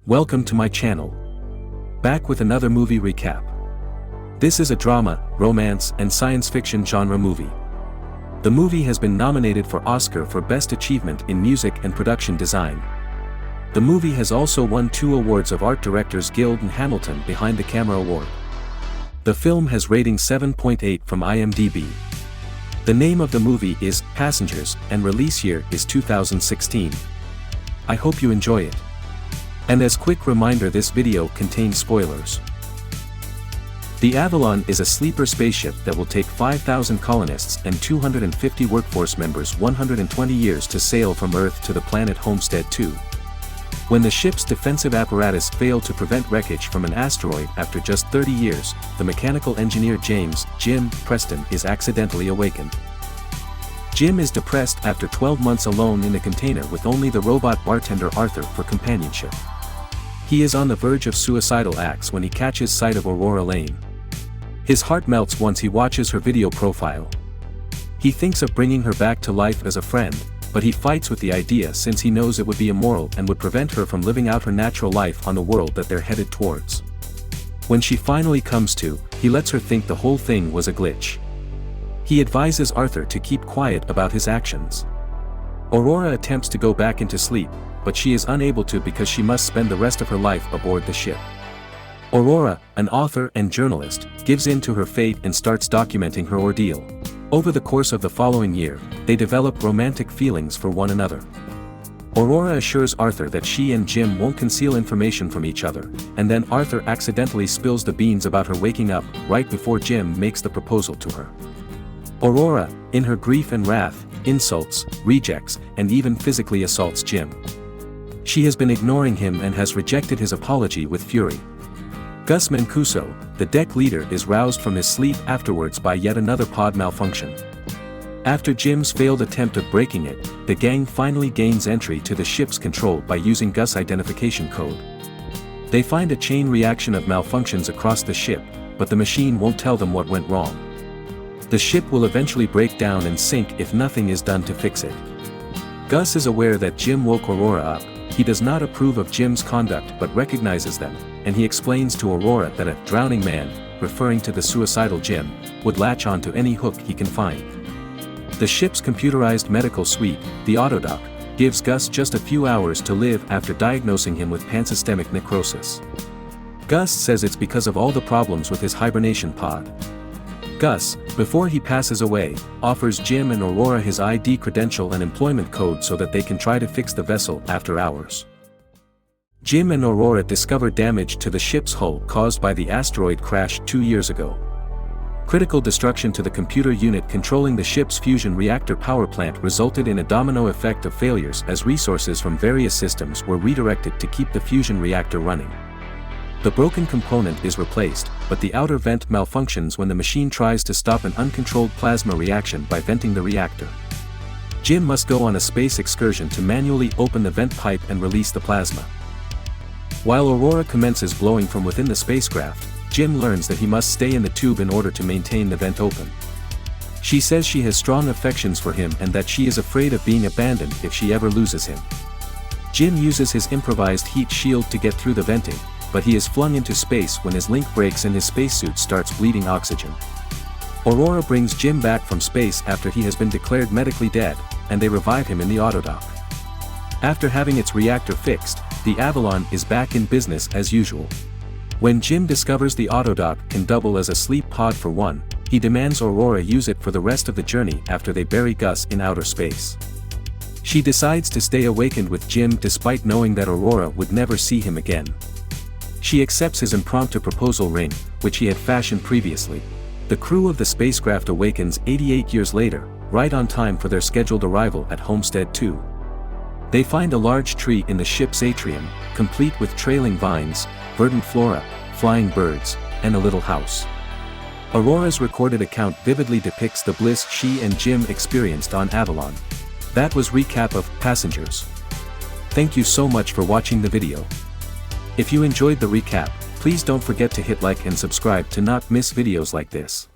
Welcome to my channel. Back with another movie recap. This is a drama, romance, and science fiction genre movie. The movie has been nominated for Oscar for Best Achievement in Music and Production Design. The movie has also won 2 awards of Art Directors Guild and Hamilton Behind the Camera Award. The film has rating 7.8 from IMDb. The name of the movie is Passengers, and release year is 2016. I hope you enjoy it. And as quick reminder, this video contains spoilers. The Avalon is a sleeper spaceship that will take 5,000 colonists and 250 workforce members 120 years to sail from Earth to the planet Homestead II. When the ship's defensive apparatus failed to prevent wreckage from an asteroid after just 30 years, the mechanical engineer Jim Preston is accidentally awakened. Jim is depressed after 12 months alone in a container with only the robot bartender Arthur for companionship. He is on the verge of suicidal acts when he catches sight of Aurora Lane. His heart melts once he watches her video profile. He thinks of bringing her back to life as a friend, but he fights with the idea since he knows it would be immoral and would prevent her from living out her natural life on the world that they're headed towards. When she finally comes to, he lets her think the whole thing was a glitch. He advises Arthur to keep quiet about his actions. Aurora attempts to go back into sleep, but she is unable to because she must spend the rest of her life aboard the ship. Aurora, an author and journalist, gives in to her fate and starts documenting her ordeal. Over the course of the following year, they develop romantic feelings for one another. Aurora assures Arthur that she and Jim won't conceal information from each other, and then Arthur accidentally spills the beans about her waking up right before Jim makes the proposal to her. Aurora, in her grief and wrath, insults, rejects, and even physically assaults Jim. She has been ignoring him and has rejected his apology with fury. Gus Mancuso, the deck leader, is roused from his sleep afterwards by yet another pod malfunction. After Jim's failed attempt of breaking it, the gang finally gains entry to the ship's control by using Gus' identification code. They find a chain reaction of malfunctions across the ship, but the machine won't tell them what went wrong. The ship will eventually break down and sink if nothing is done to fix it. Gus is aware that Jim woke Aurora up. He does not approve of Jim's conduct but recognizes them, and he explains to Aurora that a drowning man, referring to the suicidal Jim, would latch onto any hook he can find. The ship's computerized medical suite, the Autodoc, gives Gus just a few hours to live after diagnosing him with pansystemic necrosis. Gus says it's because of all the problems with his hibernation pod. Gus, before he passes away, offers Jim and Aurora his ID credential and employment code so that they can try to fix the vessel after hours. Jim and Aurora discover damage to the ship's hull caused by the asteroid crash 2 years ago. Critical destruction to the computer unit controlling the ship's fusion reactor power plant resulted in a domino effect of failures as resources from various systems were redirected to keep the fusion reactor running. The broken component is replaced, but the outer vent malfunctions when the machine tries to stop an uncontrolled plasma reaction by venting the reactor. Jim must go on a space excursion to manually open the vent pipe and release the plasma. While Aurora commences blowing from within the spacecraft, Jim learns that he must stay in the tube in order to maintain the vent open. She says she has strong affections for him and that she is afraid of being abandoned if she ever loses him. Jim uses his improvised heat shield to get through the venting, but he is flung into space when his link breaks and his spacesuit starts bleeding oxygen. Aurora brings Jim back from space after he has been declared medically dead, and they revive him in the Autodoc. After having its reactor fixed, the Avalon is back in business as usual. When Jim discovers the Autodoc can double as a sleep pod for one, he demands Aurora use it for the rest of the journey after they bury Gus in outer space. She decides to stay awakened with Jim despite knowing that Aurora would never see him again. She accepts his impromptu proposal ring, which he had fashioned previously. The crew of the spacecraft awakens 88 years later, right on time for their scheduled arrival at Homestead II. They find a large tree in the ship's atrium, complete with trailing vines, verdant flora, flying birds, and a little house. Aurora's recorded account vividly depicts the bliss she and Jim experienced on Avalon. That was recap of Passengers. Thank you so much for watching the video. If you enjoyed the recap, please don't forget to hit like and subscribe to not miss videos like this.